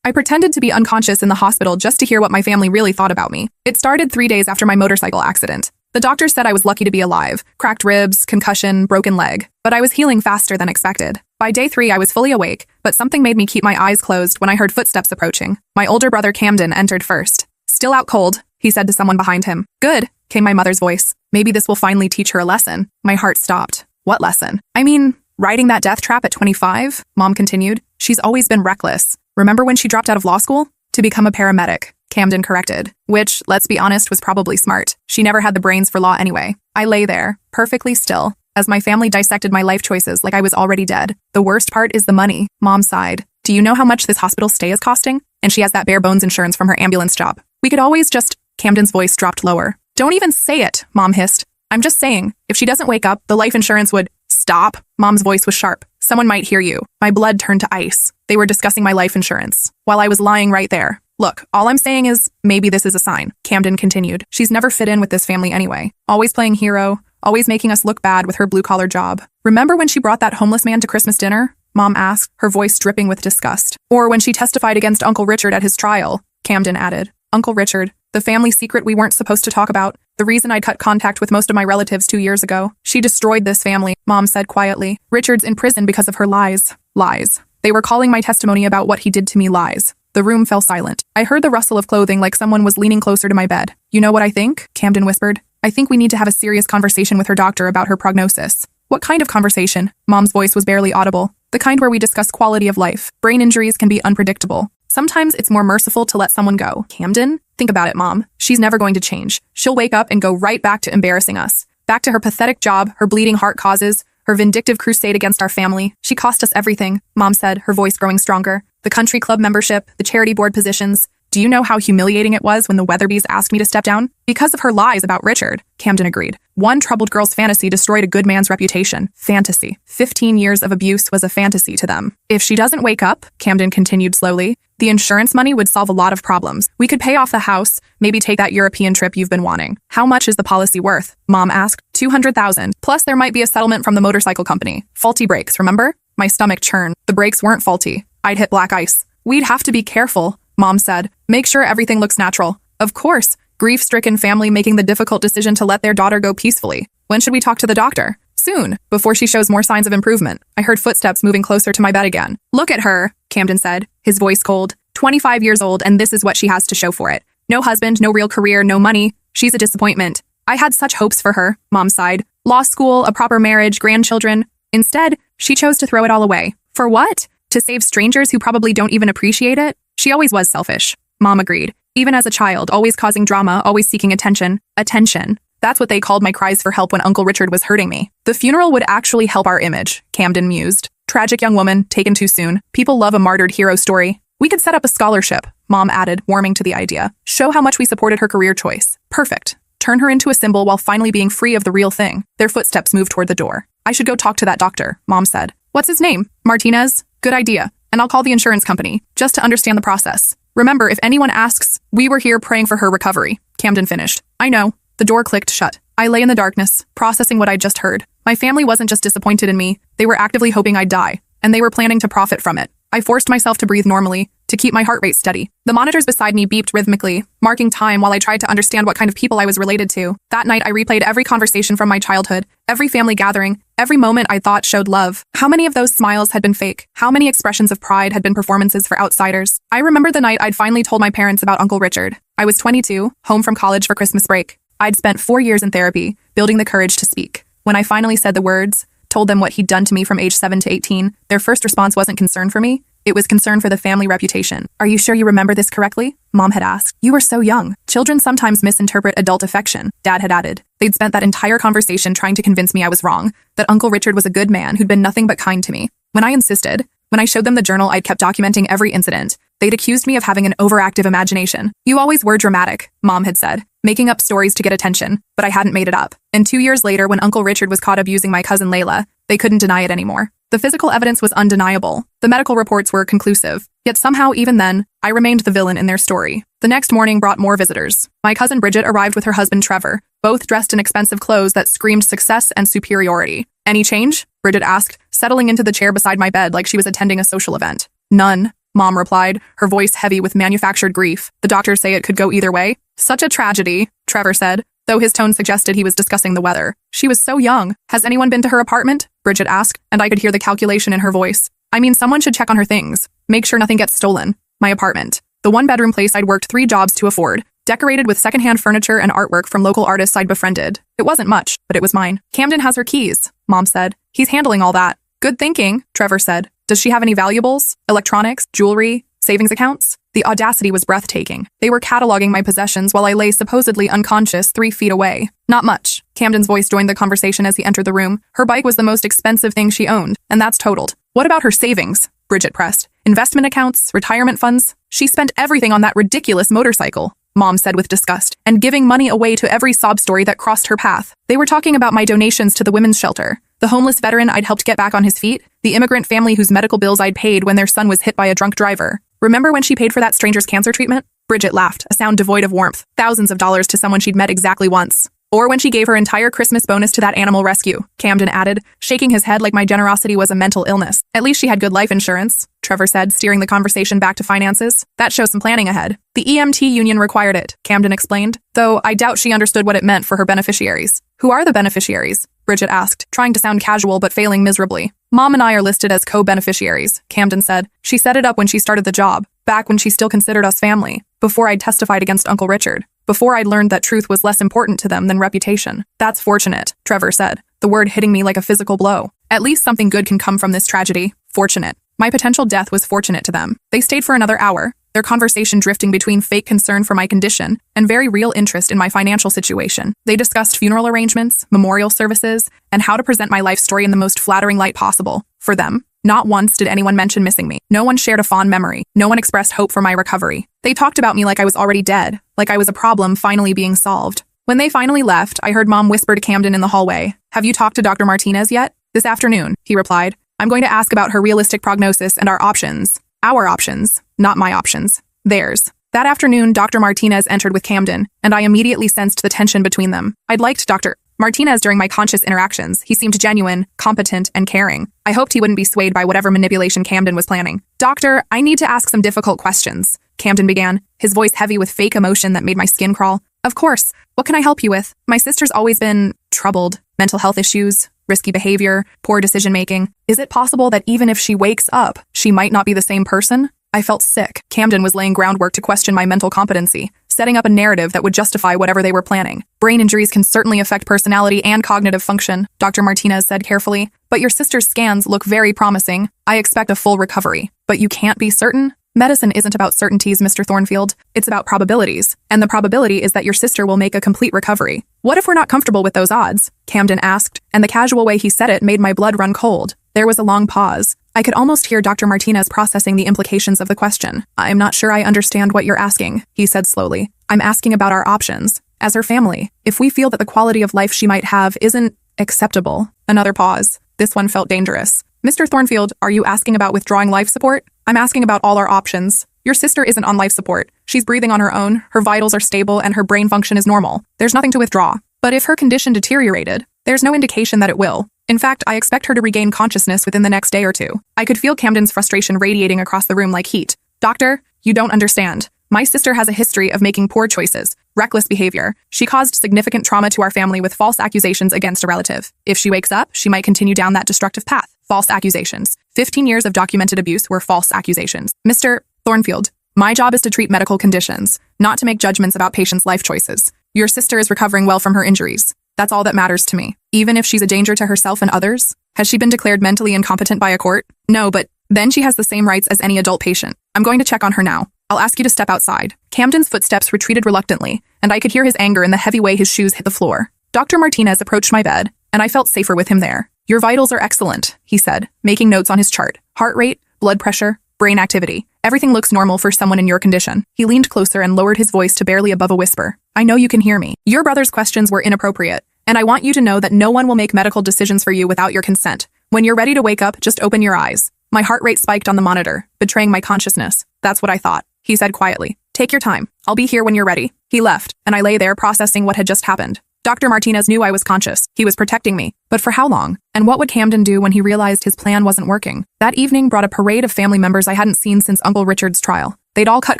I pretended to be unconscious in the hospital just to hear what my family really thought about me. It started 3 days after my motorcycle accident. The doctor said I was lucky to be alive, cracked ribs, concussion, broken leg, but I was healing faster than expected. By day 3, I was fully awake, but something made me keep my eyes closed when I heard footsteps approaching. My older brother Camden entered first. "Still out cold," he said to someone behind him. "Good," came my mother's voice. Maybe this will finally teach her a lesson. My heart stopped. What lesson? I mean, riding that death trap at 25? Mom continued. "She's always been reckless. Remember when she dropped out of law school? To become a paramedic," Camden corrected, which, let's be honest, was probably smart. She never had the brains for law anyway. I lay there, perfectly still, as my family dissected my life choices like I was already dead. "The worst part is the money," Mom sighed. "Do you know how much this hospital stay is costing? And she has that bare bones insurance from her ambulance job. We could always just—" Camden's voice dropped lower. "Don't even say it," Mom hissed. "I'm just saying, if she doesn't wake up, the life insurance would—" "Stop." Mom's voice was sharp. "Someone might hear you." My blood turned to ice. They were discussing my life insurance, while I was lying right there. "Look, all I'm saying is, maybe this is a sign," Camden continued. "She's never fit in with this family anyway. Always playing hero, always making us look bad with her blue-collar job. Remember when she brought that homeless man to Christmas dinner?" Mom asked, her voice dripping with disgust. "Or when she testified against Uncle Richard at his trial," Camden added. "Uncle Richard, the family secret we weren't supposed to talk about. The reason I cut contact with most of my relatives 2 years ago. She destroyed this family," Mom said quietly. "Richard's in prison because of her lies." Lies. They were calling my testimony about what he did to me lies. The room fell silent. I heard the rustle of clothing like someone was leaning closer to my bed. "You know what I think?" Camden whispered. "I think we need to have a serious conversation with her doctor about her prognosis." "What kind of conversation?" Mom's voice was barely audible. "The kind where we discuss quality of life. Brain injuries can be unpredictable. Sometimes it's more merciful to let someone go." "Camden? Think about it, Mom. She's never going to change. She'll wake up and go right back to embarrassing us. Back to her pathetic job, her bleeding heart causes, her vindictive crusade against our family. She cost us everything," Mom said, her voice growing stronger. "The country club membership, the charity board positions. Do you know how humiliating it was when the Weatherbys asked me to step down? Because of her lies about Richard," Camden agreed. "One troubled girl's fantasy destroyed a good man's reputation." Fantasy. 15 years of abuse was a fantasy to them. "If she doesn't wake up," Camden continued slowly, "the insurance money would solve a lot of problems. We could pay off the house, maybe take that European trip you've been wanting." "How much is the policy worth?" Mom asked. $200,000. Plus there might be a settlement from the motorcycle company. Faulty brakes, remember? My stomach churned. The brakes weren't faulty. I'd hit black ice. "We'd have to be careful," Mom said. "Make sure everything looks natural." Of course. Grief-stricken family making the difficult decision to let their daughter go peacefully. "When should we talk to the doctor?" "Soon, before she shows more signs of improvement." I heard footsteps moving closer to my bed again. "Look at her," Camden said, his voice cold. 25 years old, and this is what she has to show for it. No husband, no real career, no money. She's a disappointment. I had such hopes for her," Mom sighed. "Law school, a proper marriage, grandchildren. Instead, she chose to throw it all away. For what? To save strangers who probably don't even appreciate it? She always was selfish." Mom agreed. "Even as a child, always causing drama, always seeking attention." Attention. That's what they called my cries for help when Uncle Richard was hurting me. "The funeral would actually help our image," Camden mused. "Tragic young woman, taken too soon. People love a martyred hero story. We could set up a scholarship," Mom added, warming to the idea. "Show how much we supported her career choice. Perfect. Turn her into a symbol while finally being free of the real thing." Their footsteps moved toward the door. "I should go talk to that doctor," Mom said. "What's his name?" "Martinez?" "Good idea. And I'll call the insurance company, just to understand the process. Remember, if anyone asks, we were here praying for her recovery," Camden finished. "I know." The door clicked shut. I lay in the darkness, processing what I'd just heard. My family wasn't just disappointed in me, they were actively hoping I'd die, and they were planning to profit from it. I forced myself to breathe normally, to keep my heart rate steady. The monitors beside me beeped rhythmically, marking time while I tried to understand what kind of people I was related to. That night, I replayed every conversation from my childhood, every family gathering, every moment I thought showed love. How many of those smiles had been fake? How many expressions of pride had been performances for outsiders? I remember the night I'd finally told my parents about Uncle Richard. I was 22, home from college for Christmas break. I'd spent 4 years in therapy, building the courage to speak. When I finally said the words, told them what he'd done to me from age 7 to 18, their first response wasn't concern for me. It was concern for the family reputation. "Are you sure you remember this correctly?" Mom had asked. "You were so young. Children sometimes misinterpret adult affection," Dad had added. They'd spent that entire conversation trying to convince me I was wrong, that Uncle Richard was a good man who'd been nothing but kind to me. When I insisted, when I showed them the journal I'd kept documenting every incident, they'd accused me of having an overactive imagination. "You always were dramatic," Mom had said, making up stories to get attention, but I hadn't made it up. And 2 years later, when Uncle Richard was caught abusing my cousin Layla, they couldn't deny it anymore. The physical evidence was undeniable. The medical reports were conclusive. Yet somehow, even then, I remained the villain in their story. The next morning brought more visitors. My cousin Bridget arrived with her husband Trevor, both dressed in expensive clothes that screamed success and superiority. "Any change?" Bridget asked, settling into the chair beside my bed like she was attending a social event. "None," Mom replied, her voice heavy with manufactured grief. The doctors say it could go either way. Such a tragedy, Trevor said, though his tone suggested he was discussing the weather. She was so young. Has anyone been to her apartment? Bridget asked, and I could hear the calculation in her voice. I mean, someone should check on her things. Make sure nothing gets stolen. My apartment. The one-bedroom place I'd worked 3 jobs to afford. Decorated with secondhand furniture and artwork from local artists I'd befriended. It wasn't much, but it was mine. Camden has her keys, Mom said. He's handling all that. Good thinking, Trevor said. Does she have any valuables? Electronics? Jewelry? Savings accounts? The audacity was breathtaking. They were cataloging my possessions while I lay supposedly unconscious 3 feet away. Not much. Camden's voice joined the conversation as he entered the room. Her bike was the most expensive thing she owned, and that's totaled. What about her savings? Bridget pressed. Investment accounts? Retirement funds? She spent everything on that ridiculous motorcycle, Mom said with disgust, and giving money away to every sob story that crossed her path. They were talking about my donations to the women's shelter, the homeless veteran I'd helped get back on his feet, the immigrant family whose medical bills I'd paid when their son was hit by a drunk driver. Remember when she paid for that stranger's cancer treatment? Bridget laughed, a sound devoid of warmth. Thousands of dollars to someone she'd met exactly once. Or when she gave her entire Christmas bonus to that animal rescue, Camden added, shaking his head like my generosity was a mental illness. At least she had good life insurance, Trevor said, steering the conversation back to finances. That shows some planning ahead. The EMT union required it, Camden explained, though I doubt she understood what it meant for her beneficiaries. Who are the beneficiaries? Bridget asked, trying to sound casual but failing miserably. Mom and I are listed as co-beneficiaries, Camden said. She set it up when she started the job, back when she still considered us family, before I'd testified against Uncle Richard. Before I'd learned that truth was less important to them than reputation. That's fortunate, Trevor said, the word hitting me like a physical blow. At least something good can come from this tragedy. Fortunate. My potential death was fortunate to them. They stayed for another hour, their conversation drifting between fake concern for my condition and very real interest in my financial situation. They discussed funeral arrangements, memorial services, and how to present my life story in the most flattering light possible. For them, not once did anyone mention missing me. No one shared a fond memory. No one expressed hope for my recovery. They talked about me like I was already dead, like I was a problem finally being solved. When they finally left, I heard Mom whisper to Camden in the hallway, "Have you talked to Dr. Martinez yet?" "This afternoon," he replied. "I'm going to ask about her realistic prognosis and our options. Our options, not my options. Theirs." That afternoon, Dr. Martinez entered with Camden, and I immediately sensed the tension between them. I'd liked Dr. Martinez during my conscious interactions. He seemed genuine, competent, and caring. I hoped he wouldn't be swayed by whatever manipulation Camden was planning. "Doctor, I need to ask some difficult questions," Camden began, his voice heavy with fake emotion that made my skin crawl. "Of course. What can I help you with? My sister's always been troubled. Mental health issues, risky behavior, poor decision-making. Is it possible that even if she wakes up, she might not be the same person?" I felt sick. Camden was laying groundwork to question my mental competency, setting up a narrative that would justify whatever they were planning. "Brain injuries can certainly affect personality and cognitive function," Dr. Martinez said carefully. "But your sister's scans look very promising. I expect a full recovery. But you can't be certain?" "Medicine isn't about certainties, Mr. Thornfield. It's about probabilities. And the probability is that your sister will make a complete recovery." "What if we're not comfortable with those odds?" Camden asked, and the casual way he said it made my blood run cold. There was a long pause. I could almost hear Dr. Martinez processing the implications of the question. "I'm not sure I understand what you're asking," he said slowly. "I'm asking about our options. As her family, if we feel that the quality of life she might have isn't acceptable." Another pause. This one felt dangerous. "Mr. Thornfield, are you asking about withdrawing life support?" "I'm asking about all our options. Your sister isn't on life support. She's breathing on her own, her vitals are stable, and her brain function is normal. There's nothing to withdraw. But if her condition deteriorated, there's no indication that it will. In fact, I expect her to regain consciousness within the next day or 2. I could feel Camden's frustration radiating across the room like heat. "Doctor, you don't understand. My sister has a history of making poor choices, reckless behavior. She caused significant trauma to our family with false accusations against a relative. If she wakes up, she might continue down that destructive path. False accusations. 15 years of documented abuse were false accusations. Mr. Thornfield, my job is to treat medical conditions, not to make judgments about patients' life choices. Your sister is recovering well from her injuries. That's all that matters to me. Even if she's a danger to herself and others? Has she been declared mentally incompetent by a court? No, but then she has the same rights as any adult patient. I'm going to check on her now. I'll ask you to step outside." Camden's footsteps retreated reluctantly, and I could hear his anger in the heavy way his shoes hit the floor. Dr. Martinez approached my bed, and I felt safer with him there. "Your vitals are excellent," he said, making notes on his chart. "Heart rate, blood pressure, brain activity. Everything looks normal for someone in your condition." He leaned closer and lowered his voice to barely above a whisper. "I know you can hear me. Your brother's questions were inappropriate, and I want you to know that no one will make medical decisions for you without your consent. When you're ready to wake up, just open your eyes." My heart rate spiked on the monitor, betraying my consciousness. "That's what I thought," he said quietly. "Take your time. I'll be here when you're ready." He left, and I lay there processing what had just happened. Dr. Martinez knew I was conscious. He was protecting me. But for how long? And what would Camden do when he realized his plan wasn't working? That evening brought a parade of family members I hadn't seen since Uncle Richard's trial. They'd all cut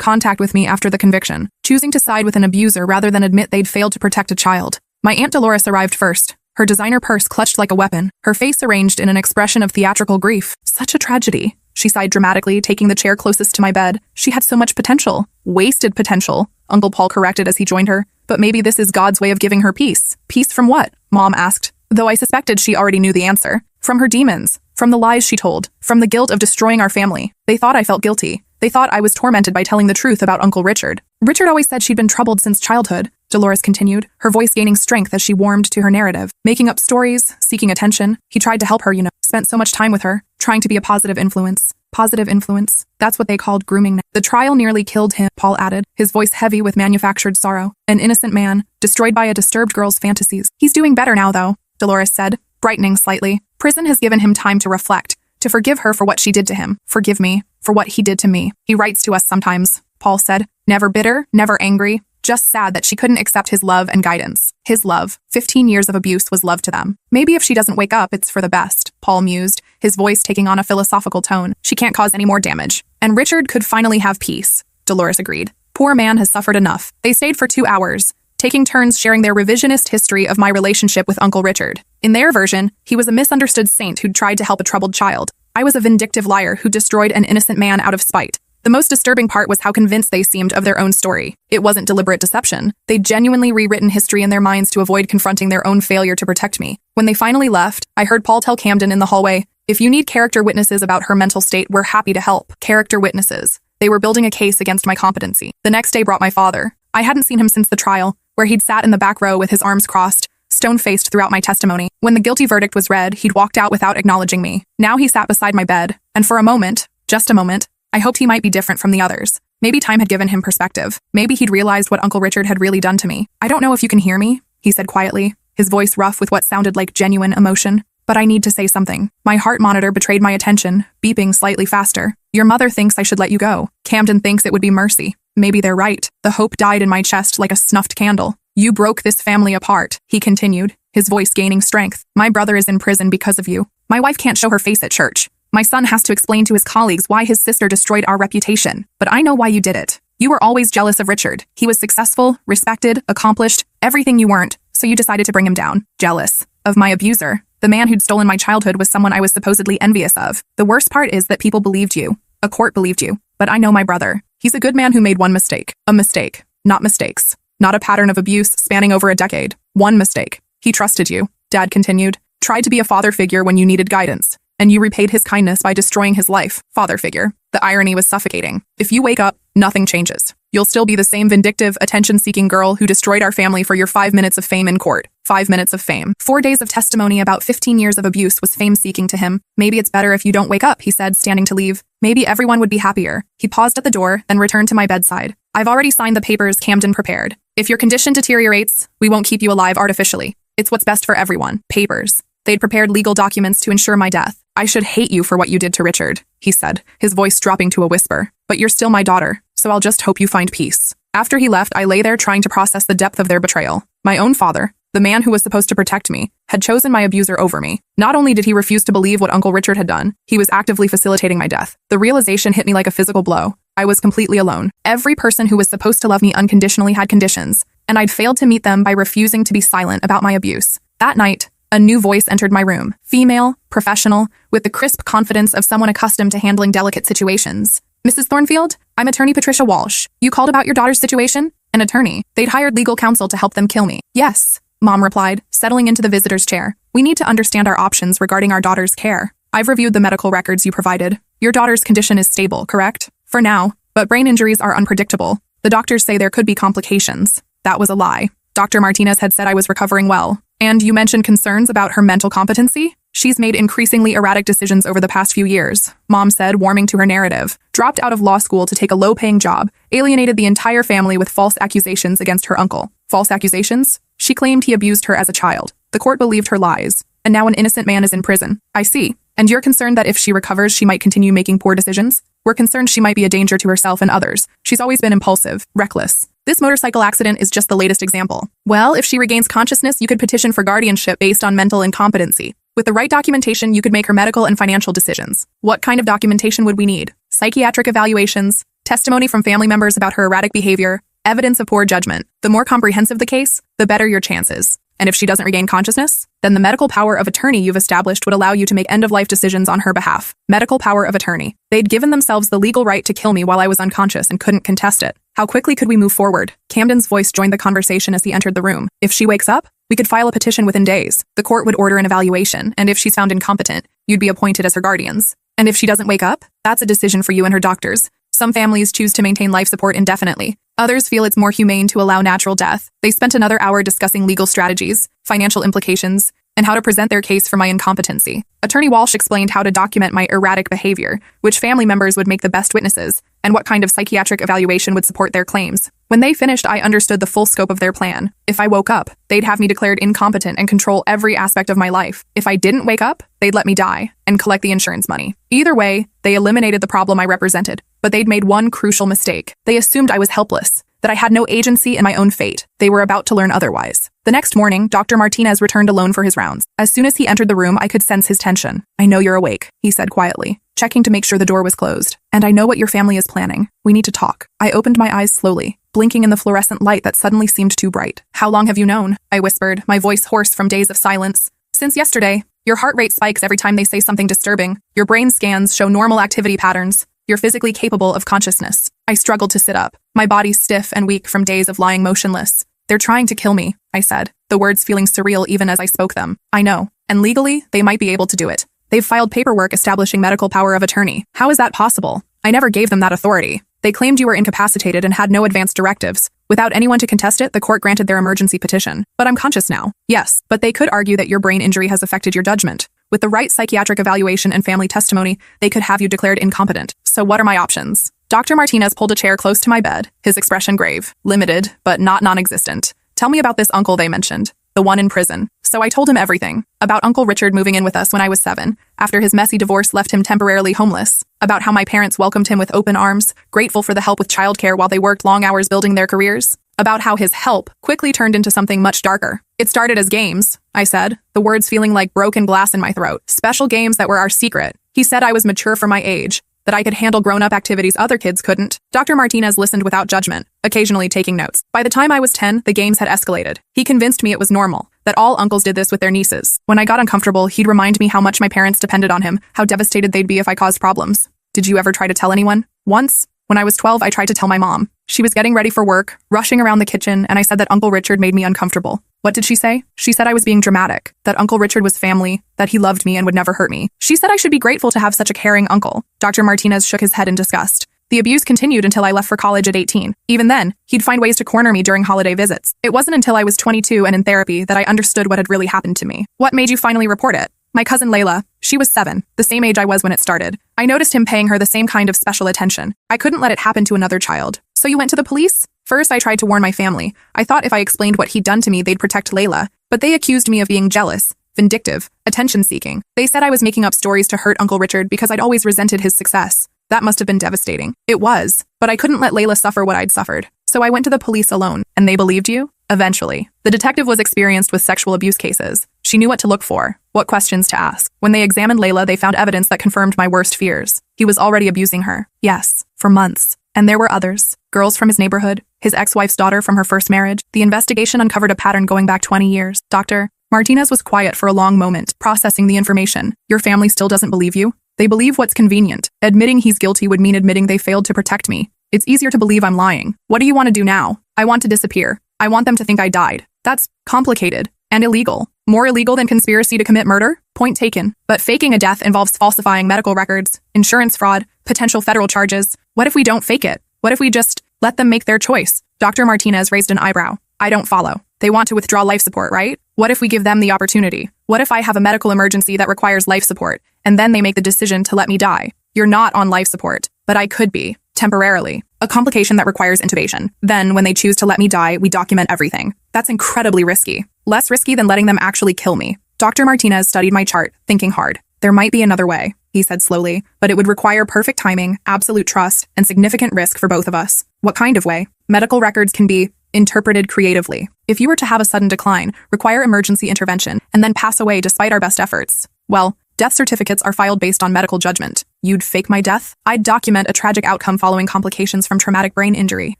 contact with me after the conviction, choosing to side with an abuser rather than admit they'd failed to protect a child. My Aunt Dolores arrived first, her designer purse clutched like a weapon, her face arranged in an expression of theatrical grief. Such a tragedy. She sighed dramatically, taking the chair closest to my bed. She had so much potential. Wasted potential, Uncle Paul corrected as he joined her. But maybe this is God's way of giving her peace. Peace from what? Mom asked, though I suspected she already knew the answer. From her demons. From the lies she told. From the guilt of destroying our family. They thought I felt guilty. They thought I was tormented by telling the truth about Uncle Richard. Richard always said she'd been troubled since childhood, Dolores continued, her voice gaining strength as she warmed to her narrative. Making up stories, seeking attention. He tried to help her, spent so much time with her, trying to be a positive influence. Positive influence. That's what they called grooming. The trial nearly killed him, Paul added, his voice heavy with manufactured sorrow. An innocent man, destroyed by a disturbed girl's fantasies. He's doing better now, though, Dolores said, brightening slightly. Prison has given him time to reflect, to forgive her for what she did to him. Forgive me, for what he did to me. He writes to us sometimes, Paul said. Never bitter, never angry, just sad that she couldn't accept his love and guidance. His love. 15 years of abuse was love to them. Maybe if she doesn't wake up, it's for the best, Paul mused, his voice taking on a philosophical tone. She can't cause any more damage. And Richard could finally have peace, Dolores agreed. Poor man has suffered enough. They stayed for 2 hours, taking turns sharing their revisionist history of my relationship with Uncle Richard. In their version, he was a misunderstood saint who'd tried to help a troubled child. I was a vindictive liar who destroyed an innocent man out of spite. The most disturbing part was how convinced they seemed of their own story. It wasn't deliberate deception. They'd genuinely rewritten history in their minds to avoid confronting their own failure to protect me. When they finally left, I heard Paul tell Camden in the hallway, if you need character witnesses about her mental state, we're happy to help. Character witnesses. They were building a case against my competency. The next day brought my father. I hadn't seen him since the trial, where he'd sat in the back row with his arms crossed, stone-faced throughout my testimony. When the guilty verdict was read, he'd walked out without acknowledging me. Now he sat beside my bed, and for a moment, just a moment, I hoped he might be different from the others. Maybe time had given him perspective. Maybe he'd realized what Uncle Richard had really done to me. I don't know if you can hear me, he said quietly, his voice rough with what sounded like genuine emotion. But I need to say something. My heart monitor betrayed my attention, beeping slightly faster. Your mother thinks I should let you go. Camden thinks it would be mercy. Maybe they're right. The hope died in my chest like a snuffed candle. You broke this family apart, he continued, his voice gaining strength. My brother is in prison because of you. My wife can't show her face at church. My son has to explain to his colleagues why his sister destroyed our reputation. But I know why you did it. You were always jealous of Richard. He was successful, respected, accomplished, everything you weren't, so you decided to bring him down. Jealous of my abuser. The man who'd stolen my childhood was someone I was supposedly envious of. The worst part is that people believed you. A court believed you. But I know my brother. He's a good man who made one mistake. A mistake. Not mistakes. Not a pattern of abuse spanning over a decade. One mistake. He trusted you, Dad continued. Tried to be a father figure when you needed guidance. And you repaid his kindness by destroying his life. Father figure. The irony was suffocating. If you wake up, nothing changes. You'll still be the same vindictive, attention-seeking girl who destroyed our family for your 5 minutes of fame in court. 5 minutes of fame. 4 days of testimony about 15 years of abuse was fame-seeking to him. Maybe it's better if you don't wake up, he said, standing to leave. Maybe everyone would be happier. He paused at the door, then returned to my bedside. I've already signed the papers Camden prepared. If your condition deteriorates, we won't keep you alive artificially. It's what's best for everyone. Papers. They'd prepared legal documents to ensure my death. I should hate you for what you did to Richard, he said, his voice dropping to a whisper. But you're still my daughter, so I'll just hope you find peace. After he left, I lay there trying to process the depth of their betrayal. My own father, the man who was supposed to protect me, had chosen my abuser over me. Not only did he refuse to believe what Uncle Richard had done, he was actively facilitating my death. The realization hit me like a physical blow. I was completely alone. Every person who was supposed to love me unconditionally had conditions, and I'd failed to meet them by refusing to be silent about my abuse. That night, a new voice entered my room. Female, professional, with the crisp confidence of someone accustomed to handling delicate situations. Mrs. Thornfield, I'm attorney Patricia Walsh. You called about your daughter's situation? An attorney. They'd hired legal counsel to help them kill me. Yes, Mom replied, settling into the visitor's chair. We need to understand our options regarding our daughter's care. I've reviewed the medical records you provided. Your daughter's condition is stable, correct? For now, but brain injuries are unpredictable. The doctors say there could be complications. That was a lie. Dr. Martinez had said I was recovering well. And you mentioned concerns about her mental competency? She's made increasingly erratic decisions over the past few years, Mom said, warming to her narrative. Dropped out of law school to take a low-paying job, alienated the entire family with false accusations against her uncle. False accusations? She claimed he abused her as a child. The court believed her lies. And now an innocent man is in prison. I see. And you're concerned that if she recovers, she might continue making poor decisions? We're concerned she might be a danger to herself and others. She's always been impulsive, reckless. This motorcycle accident is just the latest example. Well, if she regains consciousness, you could petition for guardianship based on mental incompetency. With the right documentation, you could make her medical and financial decisions. What kind of documentation would we need? Psychiatric evaluations, testimony from family members about her erratic behavior, evidence of poor judgment. The more comprehensive the case, the better your chances. And if she doesn't regain consciousness, then the medical power of attorney you've established would allow you to make end-of-life decisions on her behalf. Medical power of attorney. They'd given themselves the legal right to kill me while I was unconscious and couldn't contest it. How quickly could we move forward? Camden's voice joined the conversation as he entered the room. If she wakes up, we could file a petition within days. The court would order an evaluation, and if she's found incompetent, you'd be appointed as her guardians. And if she doesn't wake up, that's a decision for you and her doctors. Some families choose to maintain life support indefinitely. Others feel it's more humane to allow natural death. They spent another hour discussing legal strategies, financial implications, and how to present their case for my incompetency. Attorney Walsh explained how to document my erratic behavior, which family members would make the best witnesses, and what kind of psychiatric evaluation would support their claims. When they finished, I understood the full scope of their plan. If I woke up, they'd have me declared incompetent and control every aspect of my life. If I didn't wake up, they'd let me die and collect the insurance money. Either way, they eliminated the problem I represented. But they'd made one crucial mistake. They assumed I was helpless, that I had no agency in my own fate. They were about to learn otherwise. The next morning, Dr. Martinez returned alone for his rounds. As soon as he entered the room, I could sense his tension. "I know you're awake," he said quietly, checking to make sure the door was closed. "And I know what your family is planning. We need to talk." I opened my eyes slowly, blinking in the fluorescent light that suddenly seemed too bright. "How long have you known?" I whispered, my voice hoarse from days of silence. "Since yesterday. Your heart rate spikes every time they say something disturbing. Your brain scans show normal activity patterns. You're physically capable of consciousness." I struggled to sit up, my body stiff and weak from days of lying motionless. "They're trying to kill me," I said, the words feeling surreal even as I spoke them. "I know, and legally, they might be able to do it. They've filed paperwork establishing medical power of attorney. How is that possible? I never gave them that authority. They claimed you were incapacitated and had no advance directives. Without anyone to contest it, the court granted their emergency petition. But I'm conscious now. Yes, but they could argue that your brain injury has affected your judgment. With the right psychiatric evaluation and family testimony, they could have you declared incompetent. So what are my options?" Dr. Martinez pulled a chair close to my bed, his expression grave, limited, but not non-existent. "Tell me about this uncle they mentioned, the one in prison." So I told him everything. About Uncle Richard moving in with us when I was 7, after his messy divorce left him temporarily homeless. About how my parents welcomed him with open arms, grateful for the help with childcare while they worked long hours building their careers. About how his help quickly turned into something much darker. "It started as games," I said, the words feeling like broken glass in my throat. "Special games that were our secret." He said I was mature for my age, that I could handle grown-up activities other kids couldn't. Dr. Martinez listened without judgment, occasionally taking notes. By the time I was 10, the games had escalated. He convinced me it was normal, that all uncles did this with their nieces. When I got uncomfortable, he'd remind me how much my parents depended on him, how devastated they'd be if I caused problems. "Did you ever try to tell anyone?" "Once. When I was 12, I tried to tell my mom. She was getting ready for work, rushing around the kitchen, and I said that Uncle Richard made me uncomfortable." "What did she say?" "She said I was being dramatic, that Uncle Richard was family, that he loved me and would never hurt me. She said I should be grateful to have such a caring uncle." Dr. Martinez shook his head in disgust. "The abuse continued until I left for college at 18. Even then, he'd find ways to corner me during holiday visits. It wasn't until I was 22 and in therapy that I understood what had really happened to me." "What made you finally report it?" "My cousin Layla. She was 7, the same age I was when it started. I noticed him paying her the same kind of special attention. I couldn't let it happen to another child." "So you went to the police?" "First, I tried to warn my family. I thought if I explained what he'd done to me, they'd protect Layla. But they accused me of being jealous, vindictive, attention-seeking. They said I was making up stories to hurt Uncle Richard because I'd always resented his success. That must have been devastating." "It was, but I couldn't let Layla suffer what I'd suffered. So I went to the police alone." "And they believed you?" "Eventually. The detective was experienced with sexual abuse cases. She knew what to look for, what questions to ask. When they examined Layla, they found evidence that confirmed my worst fears. He was already abusing her. Yes, for months. And there were others. Girls from his neighborhood, his ex-wife's daughter from her first marriage. The investigation uncovered a pattern going back 20 years. Dr. Martinez was quiet for a long moment, processing the information. "Your family still doesn't believe you?" "They believe what's convenient. Admitting he's guilty would mean admitting they failed to protect me. It's easier to believe I'm lying." "What do you want to do now?" "I want to disappear. I want them to think I died." "That's complicated and illegal. More illegal than conspiracy to commit murder?" "Point taken. But faking a death involves falsifying medical records, insurance fraud, potential federal charges. What if we don't fake it? What if we just let them make their choice?" Dr. Martinez raised an eyebrow. "I don't follow. They want to withdraw life support, right? What if we give them the opportunity? What if I have a medical emergency that requires life support, and then they make the decision to let me die? You're not on life support, but I could be, temporarily. A complication that requires intubation. Then, when they choose to let me die, we document everything. That's incredibly risky. Less risky than letting them actually kill me." Dr. Martinez studied my chart, thinking hard. "There might be another way," he said slowly, "but it would require perfect timing, absolute trust, and significant risk for both of us. What kind of way? Medical records can be interpreted creatively. If you were to have a sudden decline, require emergency intervention, and then pass away despite our best efforts, well, death certificates are filed based on medical judgment. You'd fake my death? I'd document a tragic outcome following complications from traumatic brain injury,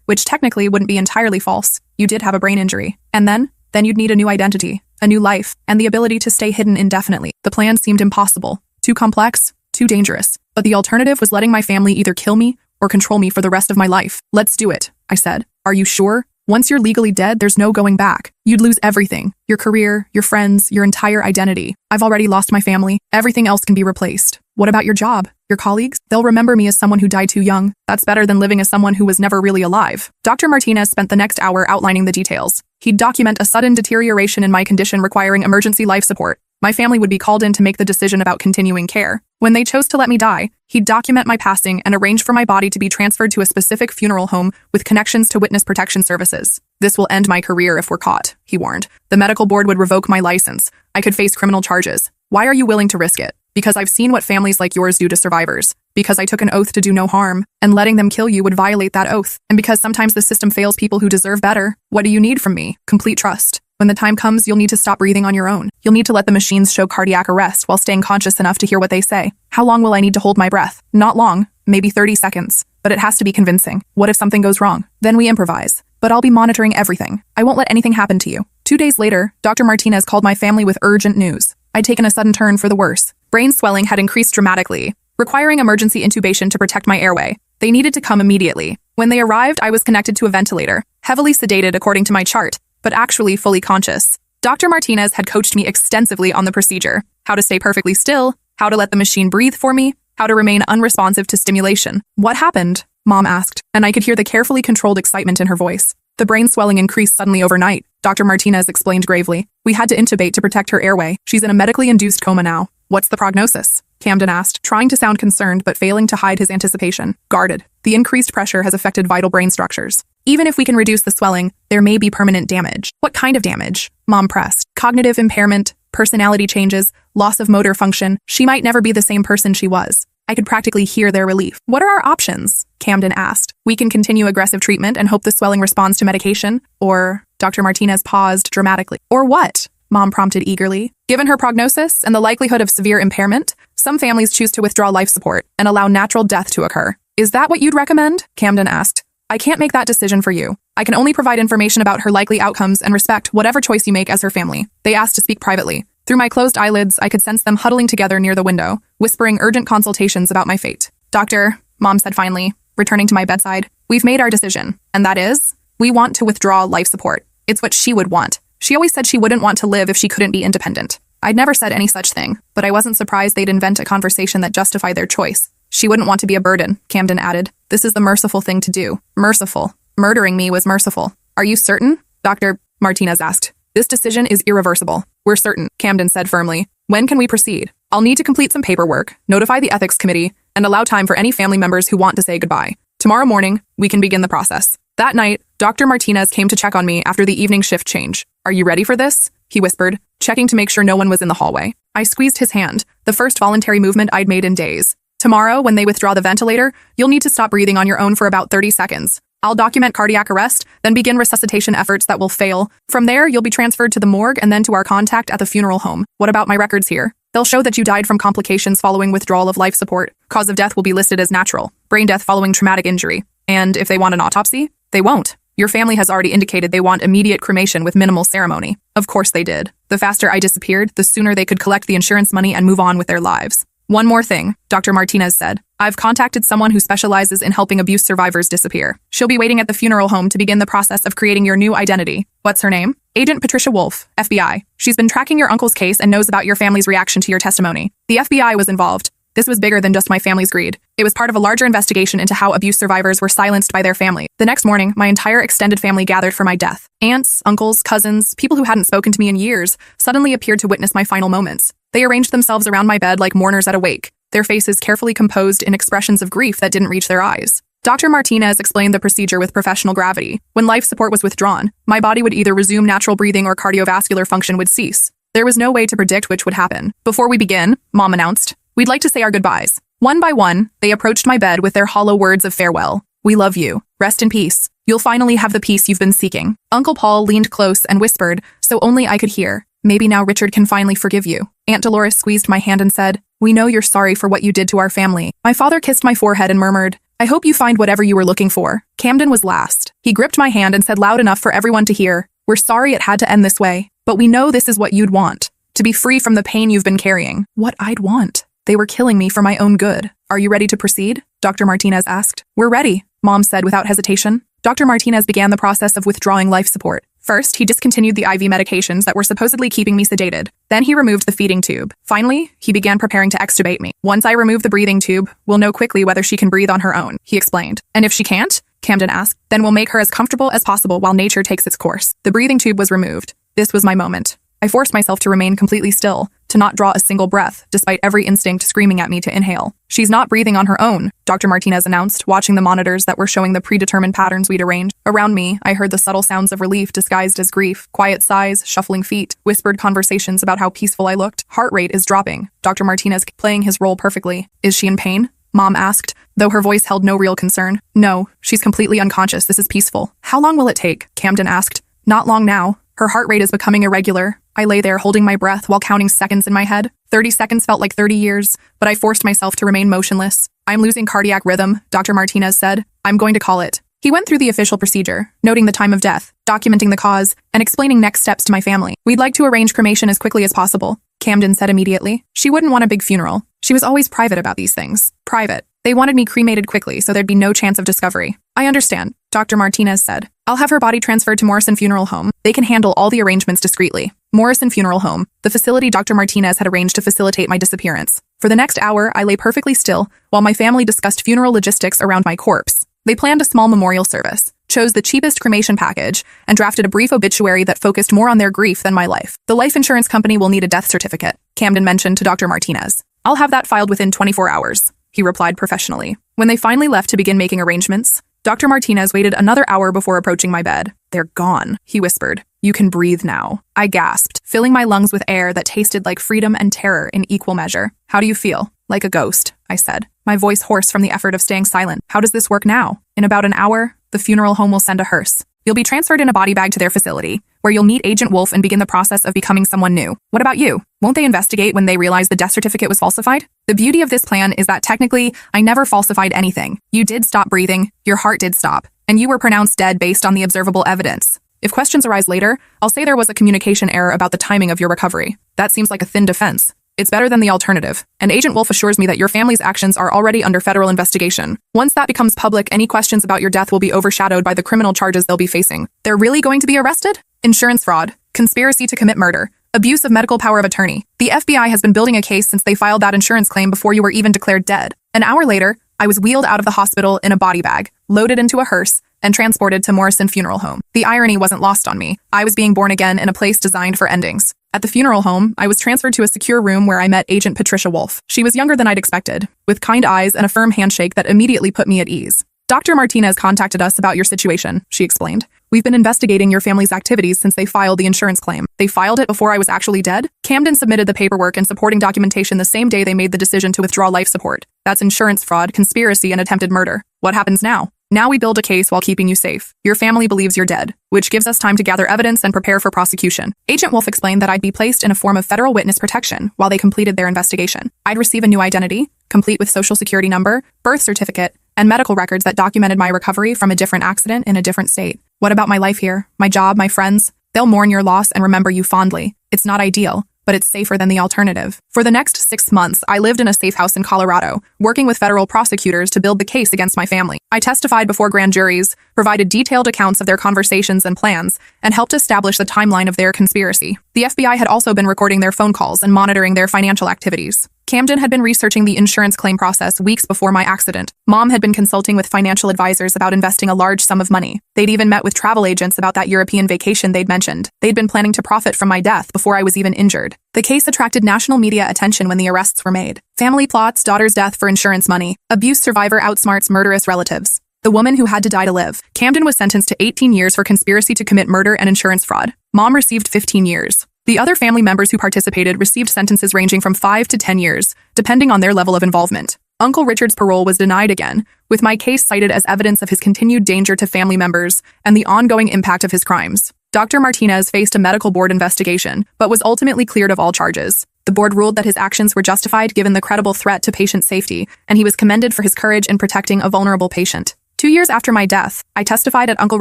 which technically wouldn't be entirely false. You did have a brain injury. And then you'd need a new identity, a new life, and the ability to stay hidden indefinitely. The plan seemed impossible, too complex, too dangerous. But the alternative was letting my family either kill me or control me for the rest of my life. Let's do it, I said. Are you sure? Once you're legally dead, there's no going back. You'd lose everything. Your career, your friends, your entire identity. I've already lost my family. Everything else can be replaced. What about your job? Your colleagues? They'll remember me as someone who died too young. That's better than living as someone who was never really alive. Dr. Martinez spent the next hour outlining the details. He'd document a sudden deterioration in my condition requiring emergency life support. My family would be called in to make the decision about continuing care. When they chose to let me die, he'd document my passing and arrange for my body to be transferred to a specific funeral home with connections to witness protection services. This will end my career if we're caught, he warned. The medical board would revoke my license. I could face criminal charges. Why are you willing to risk it? Because I've seen what families like yours do to survivors. Because I took an oath to do no harm, and letting them kill you would violate that oath. And because sometimes the system fails people who deserve better. What do you need from me? Complete trust. When the time comes, you'll need to stop breathing on your own. You'll need to let the machines show cardiac arrest while staying conscious enough to hear what they say. How long will I need to hold my breath? Not long, maybe 30 seconds. But it has to be convincing. What if something goes wrong? Then we improvise. But I'll be monitoring everything. I won't let anything happen to you. 2 days later, Dr. Martinez called my family with urgent news. I'd taken a sudden turn for the worse. Brain swelling had increased dramatically, requiring emergency intubation to protect my airway. They needed to come immediately. When they arrived, I was connected to a ventilator, heavily sedated according to my chart, but actually fully conscious. Dr. Martinez had coached me extensively on the procedure, how to stay perfectly still, how to let the machine breathe for me, how to remain unresponsive to stimulation. What happened? Mom asked, and I could hear the carefully controlled excitement in her voice. The brain swelling increased suddenly overnight, Dr. Martinez explained gravely. We had to intubate to protect her airway. She's in a medically induced coma now. What's the prognosis? Camden asked, trying to sound concerned but failing to hide his anticipation. Guarded. The increased pressure has affected vital brain structures. Even if we can reduce the swelling, there may be permanent damage. What kind of damage? Mom pressed. Cognitive impairment, personality changes, loss of motor function. She might never be the same person she was. I could practically hear their relief. What are our options? Camden asked. We can continue aggressive treatment and hope the swelling responds to medication. Or, Dr. Martinez paused dramatically. Or what? Mom prompted eagerly. Given her prognosis and the likelihood of severe impairment, some families choose to withdraw life support and allow natural death to occur. Is that what you'd recommend? Camden asked. I can't make that decision for you. I can only provide information about her likely outcomes and respect whatever choice you make as her family. They asked to speak privately. Through my closed eyelids, I could sense them huddling together near the window, whispering urgent consultations about my fate. Doctor, Mom said finally, returning to my bedside, we've made our decision, and that is, we want to withdraw life support. It's what she would want. She always said she wouldn't want to live if she couldn't be independent. I'd never said any such thing, but I wasn't surprised they'd invent a conversation that justified their choice. She wouldn't want to be a burden, Camden added. This is the merciful thing to do. Merciful. Murdering me was merciful. Are you certain? Dr. Martinez asked. This decision is irreversible. We're certain, Camden said firmly. When can we proceed? I'll need to complete some paperwork, notify the ethics committee, and allow time for any family members who want to say goodbye. Tomorrow morning, we can begin the process. That night, Dr. Martinez came to check on me after the evening shift change. Are you ready for this? He whispered, checking to make sure no one was in the hallway. I squeezed his hand, the first voluntary movement I'd made in days. Tomorrow, when they withdraw the ventilator, you'll need to stop breathing on your own for about 30 seconds. I'll document cardiac arrest, then begin resuscitation efforts that will fail. From there, you'll be transferred to the morgue and then to our contact at the funeral home. What about my records here? They'll show that you died from complications following withdrawal of life support. Cause of death will be listed as natural. Brain death following traumatic injury. And if they want an autopsy, they won't. Your family has already indicated they want immediate cremation with minimal ceremony. Of course they did. The faster I disappeared, the sooner they could collect the insurance money and move on with their lives. One more thing, Dr. Martinez said. I've contacted someone who specializes in helping abuse survivors disappear. She'll be waiting at the funeral home to begin the process of creating your new identity. What's her name? Agent Patricia Wolf, FBI. She's been tracking your uncle's case and knows about your family's reaction to your testimony. The FBI was involved. This was bigger than just my family's greed. It was part of a larger investigation into how abuse survivors were silenced by their family. The next morning, my entire extended family gathered for my death. Aunts, uncles, cousins, people who hadn't spoken to me in years, suddenly appeared to witness my final moments. They arranged themselves around my bed like mourners at a wake, their faces carefully composed in expressions of grief that didn't reach their eyes. Dr. Martinez explained the procedure with professional gravity. When life support was withdrawn, my body would either resume natural breathing or cardiovascular function would cease. There was no way to predict which would happen. Before we begin, Mom announced, we'd like to say our goodbyes. One by one, they approached my bed with their hollow words of farewell. We love you. Rest in peace. You'll finally have the peace you've been seeking. Uncle Paul leaned close and whispered, so only I could hear. Maybe now Richard can finally forgive you. Aunt Dolores squeezed my hand and said, we know you're sorry for what you did to our family. My father kissed my forehead and murmured, I hope you find whatever you were looking for. Camden was last. He gripped my hand and said loud enough for everyone to hear, we're sorry it had to end this way, but we know this is what you'd want. To be free from the pain you've been carrying. What I'd want. They were killing me for my own good. Are you ready to proceed? Dr. Martinez asked. We're ready, Mom said without hesitation. Dr. Martinez began the process of withdrawing life support. First, he discontinued the IV medications that were supposedly keeping me sedated. Then he removed the feeding tube. Finally, he began preparing to extubate me. Once I remove the breathing tube, we'll know quickly whether she can breathe on her own, he explained. And if she can't? Camden asked. Then we'll make her as comfortable as possible while nature takes its course. The breathing tube was removed. This was my moment. I forced myself to remain completely still, to not draw a single breath, despite every instinct screaming at me to inhale. She's not breathing on her own, Dr. Martinez announced, watching the monitors that were showing the predetermined patterns we'd arranged. Around me, I heard the subtle sounds of relief disguised as grief, quiet sighs, shuffling feet, whispered conversations about how peaceful I looked. Heart rate is dropping. Dr. Martinez playing his role perfectly. Is she in pain? Mom asked, though her voice held no real concern. No, she's completely unconscious. This is peaceful. How long will it take? Camden asked. Not long now. Her heart rate is becoming irregular. I lay there holding my breath while counting seconds in my head. 30 seconds felt like 30 years, but I forced myself to remain motionless. I'm losing cardiac rhythm, Dr. Martinez said. I'm going to call it. He went through the official procedure, noting the time of death, documenting the cause, and explaining next steps to my family. We'd like to arrange cremation as quickly as possible, Camden said immediately. She wouldn't want a big funeral. She was always private about these things. Private. They wanted me cremated quickly, so there'd be no chance of discovery. I understand, Dr. Martinez said. I'll have her body transferred to Morrison Funeral Home. They can handle all the arrangements discreetly. Morrison Funeral Home, the facility Dr. Martinez had arranged to facilitate my disappearance. For the next hour, I lay perfectly still while my family discussed funeral logistics around my corpse. They planned a small memorial service, chose the cheapest cremation package, and drafted a brief obituary that focused more on their grief than my life. The life insurance company will need a death certificate, Camden mentioned to Dr. Martinez. I'll have that filed within 24 hours, he replied professionally. When they finally left to begin making arrangements, Dr. Martinez waited another hour before approaching my bed. They're gone, he whispered. You can breathe now. I gasped, filling my lungs with air that tasted like freedom and terror in equal measure. How do you feel? Like a ghost, I said, my voice hoarse from the effort of staying silent. How does this work now? In about an hour, the funeral home will send a hearse. You'll be transferred in a body bag to their facility, where you'll meet Agent Wolf and begin the process of becoming someone new. What about you? Won't they investigate when they realize the death certificate was falsified? The beauty of this plan is that technically, I never falsified anything. You did stop breathing, your heart did stop, and you were pronounced dead based on the observable evidence. If questions arise later, I'll say there was a communication error about the timing of your recovery. That seems like a thin defense. It's better than the alternative, and Agent Wolf assures me that your family's actions are already under federal investigation. Once that becomes public, any questions about your death will be overshadowed by the criminal charges they'll be facing. They're really going to be arrested? Insurance fraud, conspiracy to commit murder, abuse of medical power of attorney. The FBI has been building a case since they filed that insurance claim before you were even declared dead. An hour later, I was wheeled out of the hospital in a body bag, loaded into a hearse, and transported to Morrison Funeral Home. The irony wasn't lost on me. I was being born again in a place designed for endings. At the funeral home, I was transferred to a secure room where I met Agent Patricia Wolf. She was younger than I'd expected, with kind eyes and a firm handshake that immediately put me at ease. Dr. Martinez contacted us about your situation, she explained. We've been investigating your family's activities since they filed the insurance claim. They filed it before I was actually dead? Camden submitted the paperwork and supporting documentation the same day they made the decision to withdraw life support. That's insurance fraud, conspiracy, and attempted murder. What happens now? Now we build a case while keeping you safe. Your family believes you're dead, which gives us time to gather evidence and prepare for prosecution. Agent Wolf explained that I'd be placed in a form of federal witness protection while they completed their investigation. I'd receive a new identity, complete with social security number, birth certificate, and medical records that documented my recovery from a different accident in a different state. What about my life here? My job, my friends? They'll mourn your loss and remember you fondly. It's not ideal, but it's safer than the alternative. For the next 6 months, I lived in a safe house in Colorado, working with federal prosecutors to build the case against my family. I testified before grand juries, provided detailed accounts of their conversations and plans, and helped establish the timeline of their conspiracy. The FBI had also been recording their phone calls and monitoring their financial activities. Camden had been researching the insurance claim process weeks before my accident. Mom had been consulting with financial advisors about investing a large sum of money. They'd even met with travel agents about that European vacation they'd mentioned. They'd been planning to profit from my death before I was even injured. The case attracted national media attention when the arrests were made. Family plots, daughter's death for insurance money. Abuse survivor outsmarts murderous relatives. The woman who had to die to live. Camden was sentenced to 18 years for conspiracy to commit murder and insurance fraud. Mom received 15 years. The other family members who participated received sentences ranging from 5 to 10 years, depending on their level of involvement. Uncle Richard's parole was denied again, with my case cited as evidence of his continued danger to family members and the ongoing impact of his crimes. Dr. Martinez faced a medical board investigation, but was ultimately cleared of all charges. The board ruled that his actions were justified given the credible threat to patient safety, and he was commended for his courage in protecting a vulnerable patient. 2 years after my death, I testified at Uncle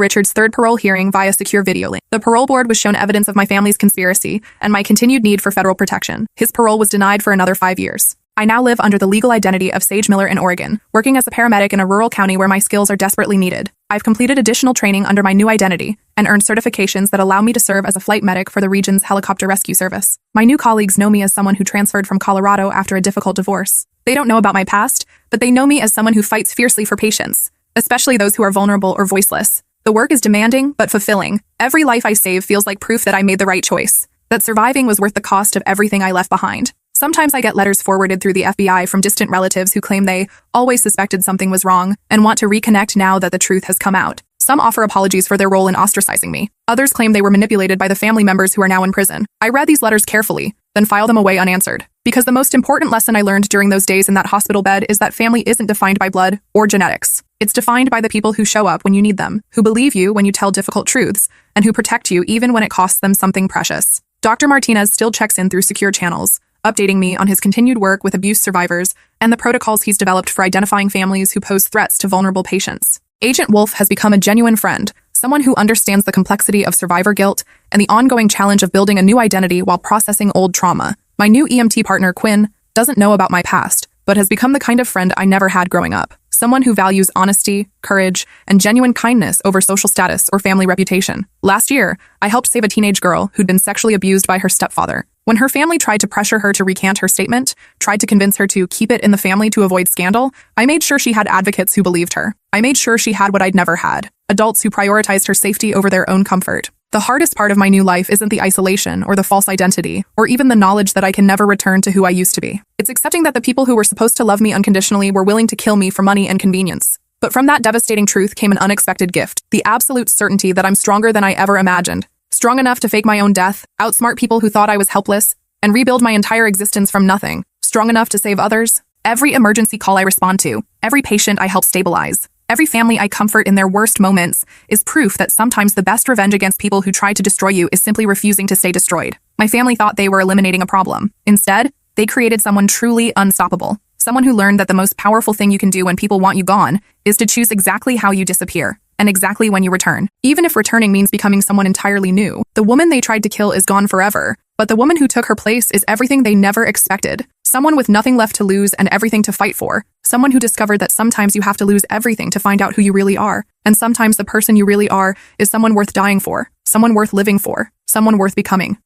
Richard's third parole hearing via secure video link. The parole board was shown evidence of my family's conspiracy and my continued need for federal protection. His parole was denied for another 5 years. I now live under the legal identity of Sage Miller in Oregon, working as a paramedic in a rural county where my skills are desperately needed. I've completed additional training under my new identity and earned certifications that allow me to serve as a flight medic for the region's helicopter rescue service. My new colleagues know me as someone who transferred from Colorado after a difficult divorce. They don't know about my past, but they know me as someone who fights fiercely for patients, especially those who are vulnerable or voiceless. The work is demanding, but fulfilling. Every life I save feels like proof that I made the right choice, that surviving was worth the cost of everything I left behind. Sometimes I get letters forwarded through the FBI from distant relatives who claim they always suspected something was wrong and want to reconnect now that the truth has come out. Some offer apologies for their role in ostracizing me. Others claim they were manipulated by the family members who are now in prison. I read these letters carefully, then file them away unanswered. Because the most important lesson I learned during those days in that hospital bed is that family isn't defined by blood or genetics. It's defined by the people who show up when you need them, who believe you when you tell difficult truths, and who protect you even when it costs them something precious. Dr. Martinez still checks in through secure channels, updating me on his continued work with abuse survivors and the protocols he's developed for identifying families who pose threats to vulnerable patients. Agent Wolf has become a genuine friend, someone who understands the complexity of survivor guilt and the ongoing challenge of building a new identity while processing old trauma. My new EMT partner, Quinn, doesn't know about my past, but has become the kind of friend I never had growing up. Someone who values honesty, courage, and genuine kindness over social status or family reputation. Last year, I helped save a teenage girl who'd been sexually abused by her stepfather. When her family tried to pressure her to recant her statement, tried to convince her to keep it in the family to avoid scandal, I made sure she had advocates who believed her. I made sure she had what I'd never had, adults who prioritized her safety over their own comfort. The hardest part of my new life isn't the isolation or the false identity, or even the knowledge that I can never return to who I used to be. It's accepting that the people who were supposed to love me unconditionally were willing to kill me for money and convenience. But from that devastating truth came an unexpected gift, the absolute certainty that I'm stronger than I ever imagined. Strong enough to fake my own death, outsmart people who thought I was helpless, and rebuild my entire existence from nothing. Strong enough to save others. Every emergency call I respond to, every patient I help stabilize, every family I comfort in their worst moments is proof that sometimes the best revenge against people who try to destroy you is simply refusing to stay destroyed. My family thought they were eliminating a problem. Instead, they created someone truly unstoppable. Someone who learned that the most powerful thing you can do when people want you gone is to choose exactly how you disappear and exactly when you return. Even if returning means becoming someone entirely new, the woman they tried to kill is gone forever, but the woman who took her place is everything they never expected. Someone with nothing left to lose and everything to fight for. Someone who discovered that sometimes you have to lose everything to find out who you really are. And sometimes the person you really are is someone worth dying for, someone worth living for, someone worth becoming.